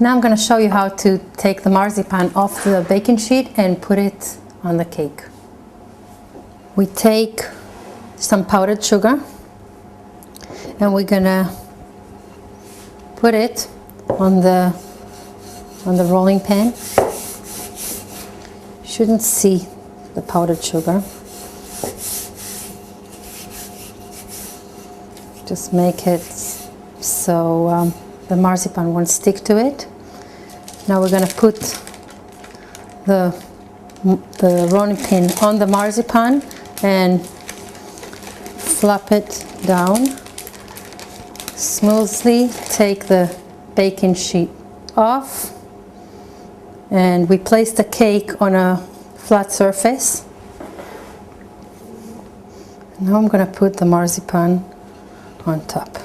Now I'm going to show you how to take the marzipan off the baking sheet and put it on the cake. We take some powdered sugar and we're going to put it on the rolling pan. Shouldn't see the powdered sugar. Just make it so the marzipan won't stick to it. Now we're going to put the rolling pin on the marzipan and flop it down. Smoothly take the baking sheet off, and we place the cake on a flat surface. Now I'm going to put the marzipan on top.